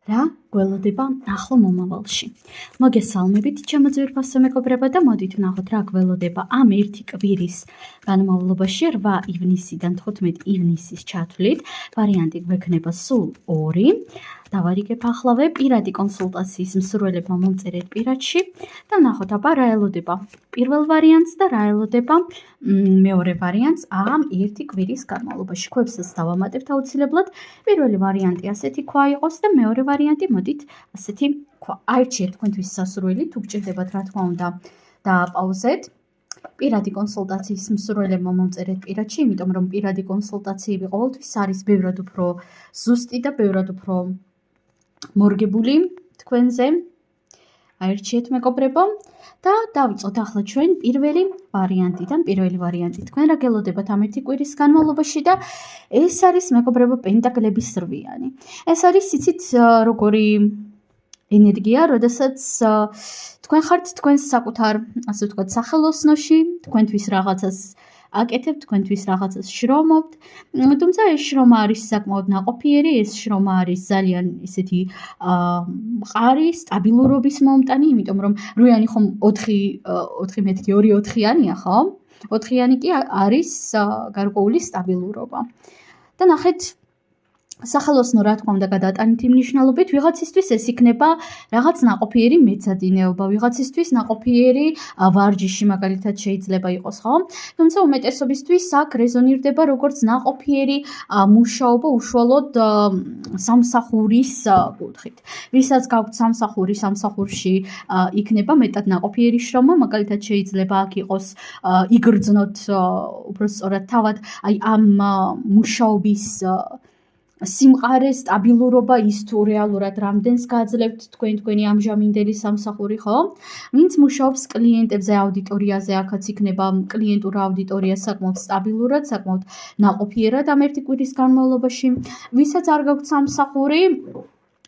რა გველოდება ახლო მომავალში. მოგესალმებით, ჩემო ძვირფასო მეგობრებო და მოდით ვნახოთ რა გველოდება ამ ერთი კვირის განმავლობაში 8 ივნისიდან 15 ივნისის ჩათვლით. ვარიანტი გვექნება სულ 2. დავარიგებ ახლავე პირადი კონსულტაციის მსურველებმა მომწერეთ პირადში და ვნახოთ აბა რა ელოდება პირველ ვარიანტს და რა ელოდება მეორე ვარიანტს ამ ერთი კვირის განმავლობაში. ქვებსაც დავამატებთ აუცილებლად. პირველი ვარიანტი ასეთი ქვა იყოს და მეორე ვარიანტი მოდით ასეთი ქვა. აირჩიეთ თქვენთვის სასურველი, თუ გჭირდებათ რა თქმა უნდა დააპაუზეთ. პირადი კონსულტაციის მსურველებმა მომწერეთ პირადში, იმიტომ რომ პირადი კონსულტაციები ყოველთვის არის ბევრად უფრო ზუსტი და ბევრად უფრო მორგებული თქვენზე. აირჩიეთ მეგობრებო და დავიწყოთ ახლა ჩვენ პირველი ვარიანტიდან. პირველი ვარიანტი თქვენ რა გელოდებათ ამ ერთი კვირის განმავლობაში და ეს არის მეგობრებო პენტაკლების 8-იანი. ეს არის იცით როგორი ენერგია, როდესაც თქვენ ხართ თქვენს საკუთარ, ასე ვთქვათ, სახელოსნოში, თქვენთვის რაღაცას აკეთებთ, თქვენთვის რაღაცას შრომობთ. თუმცა ეს შრომა არის საკმაოდ ნაყოფიერი, ეს შრომა არის ძალიან ესეთი მყარი, სტაბილურობის მომტანი, იმიტომ რომ 8-იანი ხომ 4 მეთქი 2 4-იანია, ხო? 4-იანი კი არის გარკვეული სტაბილურობა. და ნახეთ სახელოსნო რა თქმა უნდა გადაატანით იმ მნიშვნელობით, ვიღაცისთვის ეს იქნება რაღაც ნაყოფიერი მეცადინეობა, ვიღაცისთვის ნაყოფიერი ვარჯიში მაგალითად შეიძლება იყოს, ხო? თუმცა უმეტესობისთვის აქ რეზონირდება როგორც ნაყოფიერი მუშაობა უშუალოდ სამსახურის კუთხით. ვისაც გაქვთ სამსახური, სამსახურში იქნება მეტად ნაყოფიერი შრომა, მაგალითად შეიძლება აქ იყოს იგრძნოთ უბრალოდ თავად აი ამ მუშაობის სიმყარე, სტაბილურობა, ის თუ რეალურად რამდენს გააძლევთ თქვენი ამჟამინდელი სამსახური, ხო? ვინც მუშაობს კლიენტებზე, აუდიტორიაზე, აქაც იქნება კლიენტურ აუდიტორია საკმაოდ სტაბილურად, საკმაოდ ნაყოფიერად ამ ერთი კვირის განმავლობაში. ვისაც არ გაქვთ სამსახური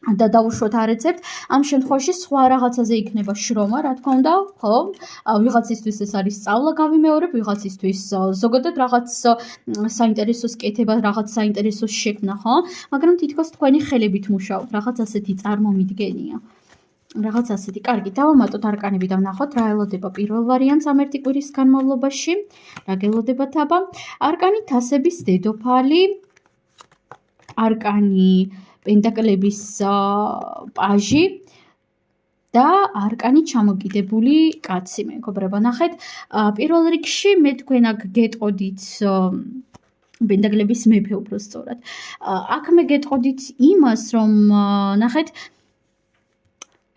და დაუშვოთ არ ეძებთ, ამ შემთხვევაში სხვა რაღაცაზე იქნება შრომა, რა თქმა უნდა, ხო? ვიღაცისთვის ეს არის სწავლა გავიმეორებ, ვიღაცისთვის ზოგადად რაღაც საინტერესოს კეთება, რაღაც საინტერესოს შექმნა, ხო? მაგრამ თითქოს თქვენი ხელებით მუშაობთ, რაღაც ასეთი წარმომიდგენია. რაღაც ასეთი. კარგი, დავამატოთ არკანები და ვნახოთ რა ელოდება პირველ ვარიანტს ამ ერთი კვირის განმავლობაში. რა გელოდებათ აბა? არკანი თასების დედოფალი, არკანი პენტაკლების პაჟი და არკანი ჩამოკიდებული კაცი, მეგობრებო. ნახეთ, პირველ რიგში მე თქვენ აქ გეტყოდით პენტაკლების მეფე უბრალოდ. აქ მე გეტყოდით იმას, რომ ნახეთ,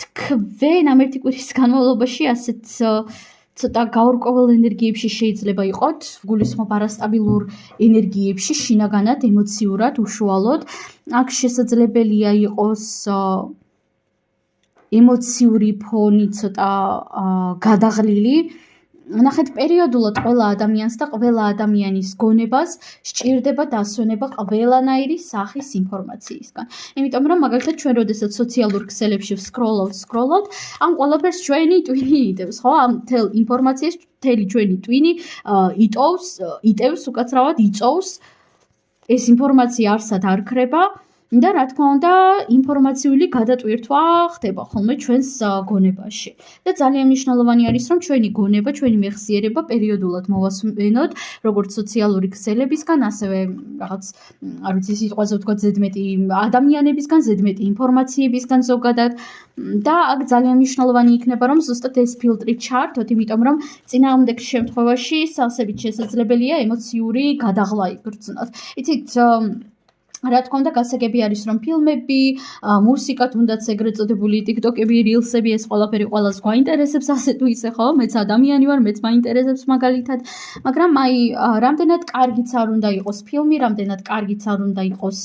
თქვენ ამ ერთი კვირის განმავლობაში ასეთ ცოტა გაურკვეველ ენერგიებში შეიძლება იყოთ, გულისხმობ არასტაბილურ ენერგიებში, შინაგანად, ემოციურად, უშუალოდ. აქ შესაძლებელია იყოს ემოციური ფონი ცოტა გადაღლილი. ნახეთ, პერიოდულად ყველა ადამიანს და ყველა ადამიანის გონებას სჭირდება დასვენება ყველანაირი სახის ინფორმაციისგან. იმიტომ რომ მაგალითად ჩვენ როდესაც სოციალურ ქსელებში ვსკროლავთ, ამ ყველაფერს ჩვენი ტვინი იტევს, ხო? ამ მთელ ინფორმაციას მთელი ჩვენი ტვინი იტევს, უკაცრავად იწოვს. ეს ინფორმაცია არსად არ ქრება. და რა თქმა უნდა, ინფორმაციული გადატვირთვა ხდება ხოლმე ჩვენს გონებაში. და ძალიან მნიშვნელოვანი არის, რომ ჩვენი გონება, ჩვენი მეხსიერება პერიოდულად მოვასვენოთ, როგორც სოციალური ქსელებისგან, ასევე რაღაც, არ ვიცი, სიტყვაზე ვთქვათ, ზედმეტი ადამიანებისგან, ზედმეტი ინფორმაციებისგან ზოგადად. და აქ ძალიან მნიშვნელოვანი იქნება, რომ ზუსტად ეს ფილტრი ჩართოთ, იმიტომ რომ წინააღმდეგ შემთხვევაში სავსებით შესაძლებელია ემოციური გადაღლა იგრძნოთ. იცით, რა თქმა უნდა, გასაგები არის, რომ ფილმები, მუსიკა, თუნდაც ეგრეთ წოდებული TikTok-ები, Reels-ები, ეს ყველაფერი ყველას გვაინტერესებს, ასე თუ ისე, ხო? მეც ადამიანი ვარ, მეც მაინტერესებს მაგალითად. მაგრამ აი, რამდენად კარგიც არ უნდა იყოს ფილმი, რამდენად კარგიც არ უნდა იყოს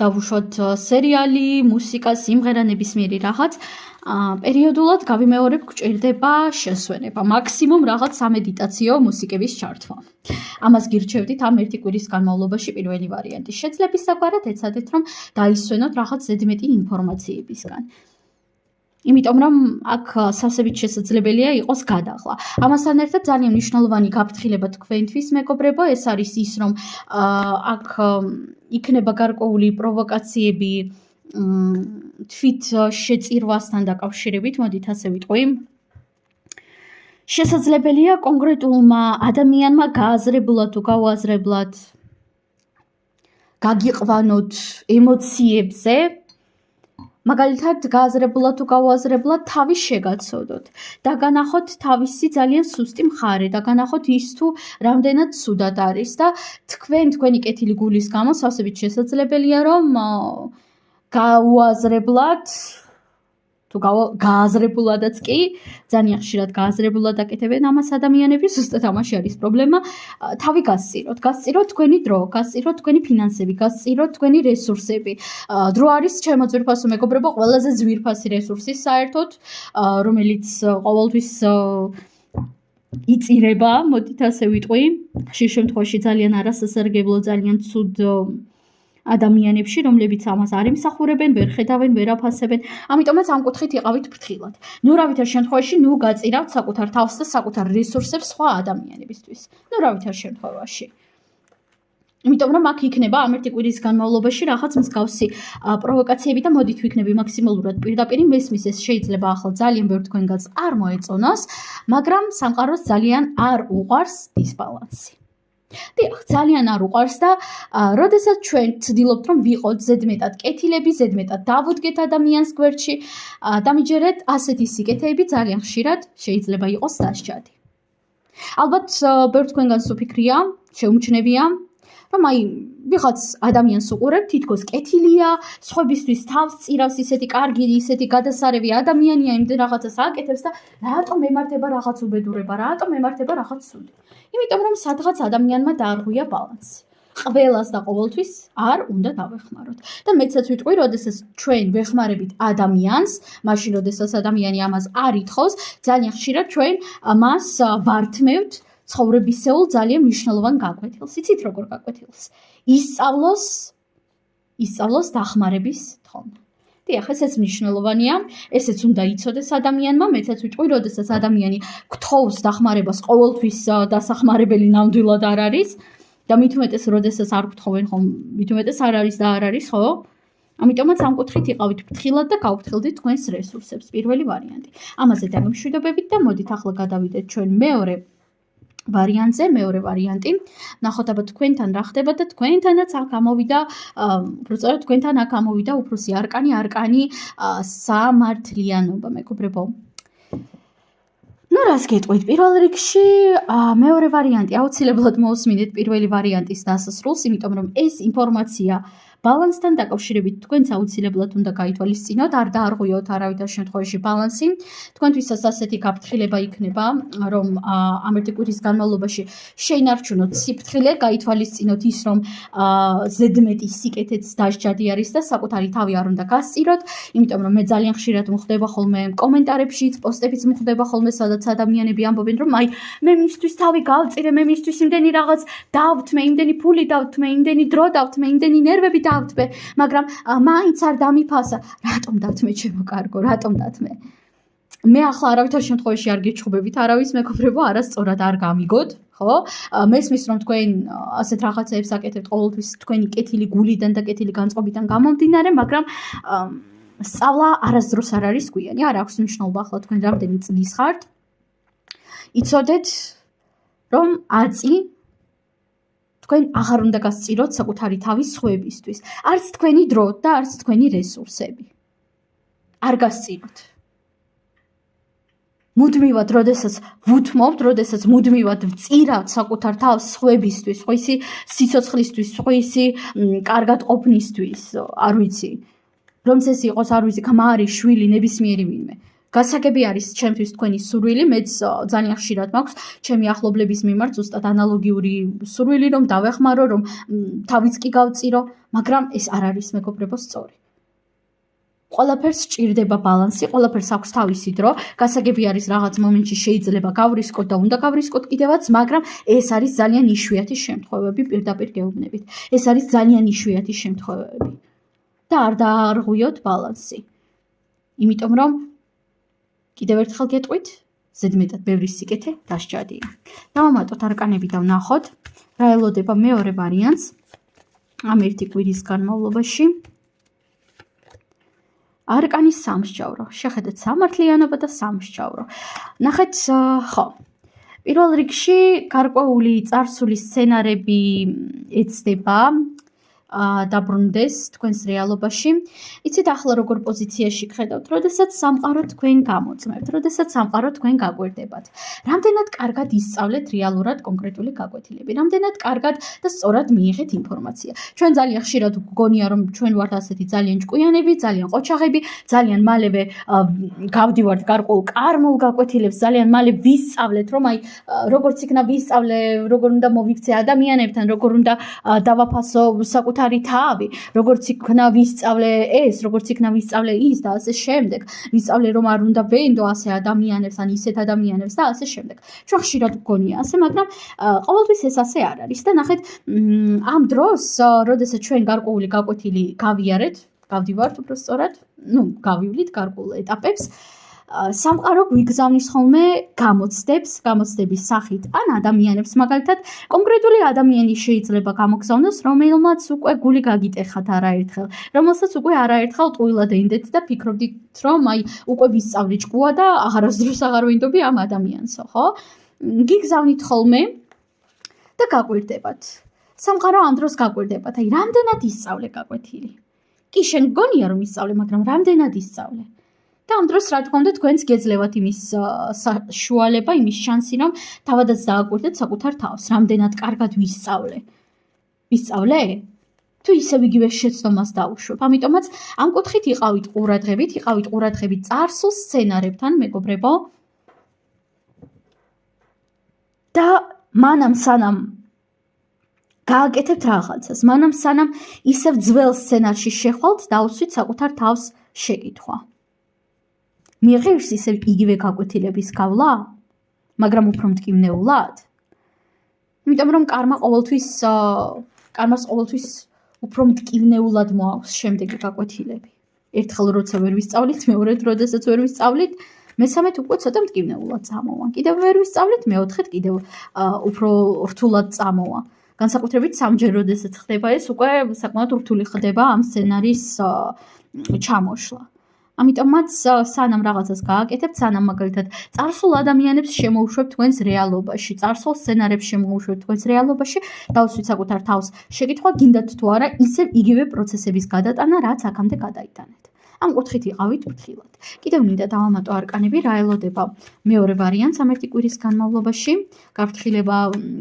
დავუშვათ სერიალი, მუსიკა, სიმღერა, ნებისმიერი რაღაც. პერიოდულად გავიმეორებ, გჭირდება შესვენება, მაქსიმუმ რაღაც სამედიტაციო მუსიკების ჩართვა. ამას გირჩევდით ამ ერთი კვირის განმავლობაში პირველი ვარიანტი. შეძლების საკვარად ეცადეთ, რომ დაისვენოთ რაღაც ზედმეტი ინფორმაციებისგან. იმიტომ რომ აქ სავსებით შესაძლებელია იყოს გადაღლა. ამასთან ერთად ძალიან მნიშვნელოვანი გაფრთხილება თქვენთვის, მეგობრებო, ეს არის ის, რომ აქ იქნება გარკვეული პროვოკაციები თვით შეწირვასთან დაკავშირებით, მოდით ასე ვიტყვი. შესაძლებელია კონკრეტულმა ადამიანმა გააზრებულად თუ გაუაზრებლად გაგიყვანოთ ემოციებზე, მაგალითად გააზრებულად თუ გაუაზრებლად თავი შეგაცოდოთ და განახოთ თავისი ძალიან სუსტი მხარე და განახოთ ის თუ რამდენად ცუდად არის და თქვენი კეთილი გულის გამო სავსებით შესაძლებელია რომ გაუაზრებლად თუ გააზრებულადაც კი ძალიან ხშირად გააზრებულად აკეთებენ ამას ადამიანები, ზუსტად ამაში არის პრობლემა. თავი გასწიროთ თქვენი დრო, გასწიროთ თქვენი ფინანსები, გასწიროთ თქვენი რესურსები. დრო არის ჩემო ძვირფასო მეგობრებო, ყველაზე ძვირფასი რესურსი საერთოდ, რომელიც ყოველთვის იწირება, მოდით ასე ვიტყვი. ხშირ შემთხვევაში ძალიან არასასარგებლო, ძალიან ცუდ ადამიანებში, რომლებიც ამას არ იმსახურებენ, ვერ ხედავენ, ვერ აფასებენ. ამიტომაც ამ კუთხით იყავით ფრთხილად. რავითარ შემთხვევაში გაწირავთ საკუთარ თავს და საკუთარ რესურსებს სხვა ადამიანებისთვის. რავითარ შემთხვევაში. იმიტომ რომ აქ იქნება ამ ერთი კვირის განმავლობაში რაღაც მსგავსი პროვოკაციები და მოდით ვიქნები მაქსიმალურად პირდაპირ მესმის ეს შეიძლება ახლა ძალიან ბევრ თქვენგანს არ მოეწონოს, მაგრამ სამყაროს ძალიან არ უყვარს დისბალანსი. დიახ, ძალიან არ უყვარს და როდესაც ჩვენ ვცდილობთ რომ ვიყოთ ზედმეტად კეთილები, ზედმეტად დავუდგეთ ადამიანს გვერდში, დამიჯერეთ ასეთი სიკეთეები ძალიან ხშირად შეიძლება იყოს დასჯადი. ალბათ ბევრ თქვენგანს უფიქრია, შეუმჩნევია, რომ ვიღაც ადამიანს უყურებ, თითქოს კეთილია, სხვებისთვის თავს წირავს, ისეთი კარგი, ისეთი გადასარევი ადამიანია, იმდენ რაღაცას აკეთებს და რატომ ემართება რაღაც უბედურება, რატომ ემართება რაღაც ცუდი. იმიტომ რომ სადღაც ადამიანმა დაარღვია ბალანსი. ყველას და ყოველთვის არ უნდა დავეხმაროთ. და მეცაც ვიტყვი, როდესაც ჩვენ ვეხმარებით ადამიანს, მაშინ როდესაც ადამიანი ამას არ ითხოვს, ძალიან ხშირად ჩვენ მას ვართმევთ ცხოვრებისეულ ძალიან მნიშვნელოვან გაკვეთილს. იცით როგორ გაკვეთილს? ისწავლოს დახმარების თხოვნა. დიახ, ესეც მნიშვნელოვანია, ესეც უნდა იცოდეს ადამიანმა, მეცაც ვიტყვი, როდესაც ადამიანი გთხოვს დახმარებას, ყოველთვის დასახმარებელი ნამდვილად არ არის და მით უმეტეს როდესაც არ გთხოვენ, ხო, მით უმეტეს არ არის და არ არის, ხო? ამიტომაც ამ კუთხით იყავით ფრთხილად და გავფრთხილდით თქვენს რესურსებს. პირველი ვარიანტი. ამაზე დამშვიდობებით და მოდით ახლა გადავიდეთ ჩვენ მეორე ვარიანტი. ნახოთ აბა თქვენთან რა ხდება და თქვენთანაც აქ ამოვიდა, უბრალოდ თქვენთან აქ ამოვიდა უფროსი არკანი სამართლიანობა, მეგობრებო. რას გეტყვით? პირველ რიგში მეორე ვარიანტი აუცილებლად მოусმინეთ პირველი ვარიანტის დასასრულს, იმიტომ რომ ეს ინფორმაცია ბალანსთან დაკავშირებით თქვენც აუცილებლად უნდა გაითვალისწინოთ, არ დაარღვიოთ არავითარ შემთხვევაში ბალანსი. თქვენთვისაც ასეთი გაფრთხილება იქნება, რომ ამ ერთი კვირის განმავლობაში შეინარჩუნოთ სიფრთხილე, გაითვალისწინოთ ის, რომ ზედმეტი სიკეთეც დასჯადი არის და საკუთარი თავი არ უნდა გასწიროთ, იმიტომ რომ მე ძალიან ხშირად მხვდება ხოლმე კომენტარებშიც, პოსტებიც მხვდება ხოლმე, სადაც ადამიანები ამბობენ, რომ მე მისთვის თავი გავწირე, მე მისთვის იმდენი რაღაც დავთმე, იმდენი ფული დავთმე, იმდენი დრო დავთმე, იმდენი ნერვები დავთმე, მაგრამ მაინც არ დამიფასა. რატომ დათმე, ჩემო კარგო, რატომ დათმე? მე ახლა არავითარ შემთხვევაში არ გეჩხუბებით, არავის მეგობრებო, არასწორად არ გამიგოთ, ხო? მესმის რომ თქვენ ასეთ რაღაცებს აკეთებთ ყოველთვის თქვენი კეთილი გულიდან და კეთილი განწყობიდან გამომდინარე, მაგრამ სწავლა არასდროს არ არის გვიანი, არ აქვს მნიშვნელობა ახლა თქვენ რამდენი წლის ხართ. იცოდეთ, რომ აწი თქვენ აღარ უნდა გასწიროთ საკუთარი თავის სხვებისთვის. არც თქვენი დრო და არც თქვენი რესურსები. არ გასწიროთ. მუდმივად, როდესაც ვუთმობთ, როდესაც მუდმივად ვწირავთ საკუთარ თავს სხვებისთვის, ხო ისი სიცოცხლისთვის, ხო ისი კარგად ყოფნისთვის, არ ვიცი. რომც ეს იყოს, არ ვიცი, გამარი, შვილი, ნებისმიერი ვინმე. გასაგები არის ჩემთვის თქვენი სურვილი, მეც ძალიან ხშირად მაქვს ჩემი ახლობლების მიმართ ზუსტად ანალოგიური სურვილი, რომ დავეხმარო, რომ თავიც კი გავწირო, მაგრამ ეს არ არის მეგობრებო სწორი. ყველაფერს სჭირდება ბალანსი, ყველაფერს აქვს თავისი დრო, გასაგები არის რაღაც მომენტში შეიძლება გავრისკოთ და უნდა გავრისკოთ კიდევაც, მაგრამ ეს არის ძალიან იშვიათი შემთხვევები, პირდაპირ გეუბნებით. ეს არის ძალიან იშვიათი შემთხვევები. და არ დაარღვიოთ ბალანსი. იმიტომ რომ კიდევ ერთხელ გეტყვით, ზედმეტად ბევრი სიკეთე დასჯადია. დავამატოთ არკანები და ვნახოთ, რა ელოდება მეორე ვარიანტს ამ ერთი კვირის განმავლობაში. არკანის სამსჯავრო. შეხედეთ სამართლიანობა და სამსჯავრო. ნახეთ, ხო. პირველ რიგში გარკვეული წარსული სცენარები ეცდება დაბრუნდეს თქვენს რეალობაში. იცით ახლა როგორ პოზიციაში გხედავთ, როდესაც სამყარო თქვენ გამოწმებთ, როდესაც სამყარო თქვენ გაკვირდებათ. რამდენად კარგად ისწავლეთ რეალურად კონკრეტული გაკვეთილები, რამდენად კარგად და სწორად მიიღეთ ინფორმაცია. ჩვენ ძალიან ხშირად გგონია, რომ ჩვენ ვართ ასეთი ძალიან ჭკვიანები, ძალიან ყოჩაღები, ძალიან მალევე გავდივართ გარკვეულ კარმულ გაკვეთილებს, ძალიან მალე ვისწავლეთ, რომ აი როგორც იქნა ვისწავლე, როგორ უნდა მოვიქცე ადამიანებთან, როგორ უნდა დავაფასო საკუთარი თავი, როგორც იქნა ვისწავლე ეს, როგორც იქნა ვისწავლე ის და ასე შემდეგ. ვისწავლე რომ არ უნდა ვენდო ასე ადამიანებს, ან ისეთ ადამიანებს და ასე შემდეგ. ჩვენ ხშირად გგონია ასე, მაგრამ ყოველთვის ეს ასე არ არის და ნახეთ, ამ დროს, როდესაც ჩვენ გარკვეული გაკვეთილი გავიარეთ, გავდივართ უფრო სწორად, გავივლით გარკვეულ ეტაპებს, სამყარო გვიგზავნის ხოლმე გამოცდების სახით ან ადამიანებს, მაგალითად კონკრეტული ადამიანი შეიძლება გამოგზავნოს, რომელმაც უკვე გული გაგიტეხათ არაერთხელ, რომელსაც უკვე არაერთხელ ტყუილად ენდეთ და ფიქრობდით, რომ აი უკვე ვისწავლე ჭკუა და აღარასდროს აღარ ვენდობი ამ ადამიანსო, ხო? გიგზავნით ხოლმე და გაკვირდებათ. სამყარო ამ დროს გაკვირდებათ, აი რამდენად ისწავლე გაკვეთილი. კი შენ გგონია რომ ისწავლე, მაგრამ რამდენად ისწავლე? და ამ დროს რა თქმა უნდა თქვენს გეძლევათ იმის საშუალება, იმის შანსი, რომ თავადაც დააკვირდეთ საკუთარ თავს, რამდენად კარგად ვისწავლე. ვისწავლე? თუ ისევ იგივე შეცდომას დავუშვებ. ამიტომაც ამ კუთხით იყავით ყურადღებით წარსულ სცენარებთან, მეგობრებო. და მანამ სანამ გააკეთებთ რაღაცას, მანამ სანამ ისევ ძველ სცენარში შეხვალთ, დაუსვით საკუთარ თავს შეკითხვა. მიიღებს ისევ იგივე გაკვეთილების გავლა, მაგრამ უფრო მტკივნეულად. იმიტომ რომ კარმას ყოველთვის უფრო მტკივნეულად მოაქვს შემდეგი გაკვეთილები. ერთხელ როცა ვერ ვისწავლით, მეორედ როდესაც ვერ ვისწავლით, მესამედ უკვე ცოტა მტკივნეულად წამოვა. კიდევ ვერ ვისწავლით, მეოთხედ კიდევ უფრო რთულად წამოვა. განსაკუთრებით სამჯერ როდესაც ხდება ეს, უკვე საკმაოდ რთული ხდება ამ სცენარის ჩამოშლა. ამიტომაც სანამ რაღაცას გააკეთებთ, სანამ მაგალითად წარსულ ადამიანებს შემოუშვებთ თქვენს რეალობაში, წარსულ სცენარებს შემოუშვებთ თქვენს რეალობაში, დავუსვით საკუთარ თავს შეკითხვა, გინდათ თუ არა ისევ იგივე პროცესების გადატანა, რაც აქამდე გადაიტანეთ. ამ კუთხით იყავით ფრთხილად. კიდევ მინდა დავამატო არკანები, რა ელოდება მეორე ვარიანტს ამ ერთი კვირის განმავლობაში. გაფრთხილება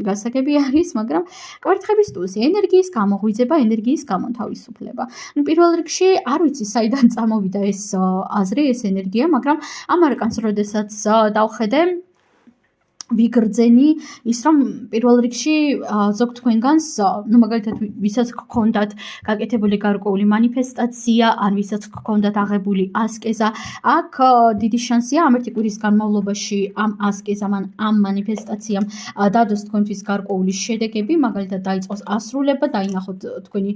გასაგები არის, მაგრამ კვერთხების ტუზი, ენერგიის გამოღვიძება, ენერგიის გამოთავისუფლება. პირველ რიგში არ ვიცი საიდან წამოვიდა ეს აზრი, ეს ენერგია, მაგრამ ამ არკანს როდესაც დავხედე, ვიგრძენი ის რომ პირველ რიგში ზოგ თქვენგანს, მაგალითად ვისაც გქონდათ გაკეთებული გარკვეული მანიფესტაცია, ან ვისაც გქონდათ აღებული ასკეზა, აქ დიდი შანსია ამ ერთი კვირის განმავლობაში ამ ასკეზამ, ამ მანიფესტაციამ დადოს თქვენთვის გარკვეული შედეგები, მაგალითად დაიწყოს ასრულება, დაინახოთ თქვენი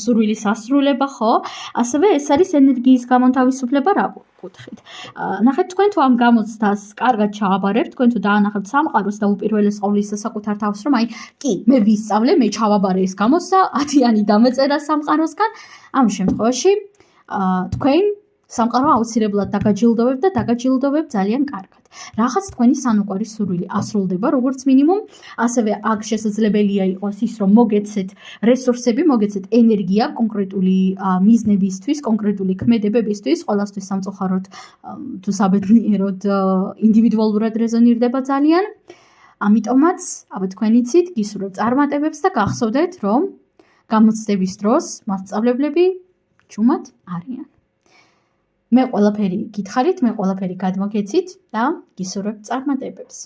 სურვილის ასრულება, ხო? ასევე ეს არის ენერგიის გამოთავისუფლება რა კუთხით. ნახეთ, თქვენ თუ ამ გამოცდას კარგად ჩააბარებთ, თქვენ თუ დაანახებთ სამყაროს და უპირველეს ყოვლისა საკუთარ თავს, რომ აი, კი, მე ვისწავლე, მე ჩავაბარე ეს გამოცდა, 10-იანი დამეწერა სამყაროსგან, ამ შემთხვევაში თქვენ სამყარო აუცილებლად დაგაჯილდოვებ და დაგაჯილდოვებ ძალიან კარგად. რაღაც თქვენი სანუკვარი სურვილი ასრულდება, როგორც მინიმუმ, ასევე აქ შესაძლებელია იყოს ის, რომ მოგეცეთ რესურსები, მოგეცეთ ენერგია კონკრეტული მიზნებისთვის, კონკრეტული ქმედებებისთვის, ყველასთვის სამწუხაროდ თუ საბედნიეროდ ინდივიდუალურად რეზონირდება ძალიან. ამიტომაც, აბა თქვენ იცით, გისურვებთ წარმატებებს და გახსოვდეთ, რომ გამოცდების დროს მასწავლებლები ჩუმად არიან. მე ყველაფერი გითხარით, მე ყველაფერი გადმოგეცით და გისურვებთ წარმატებებს.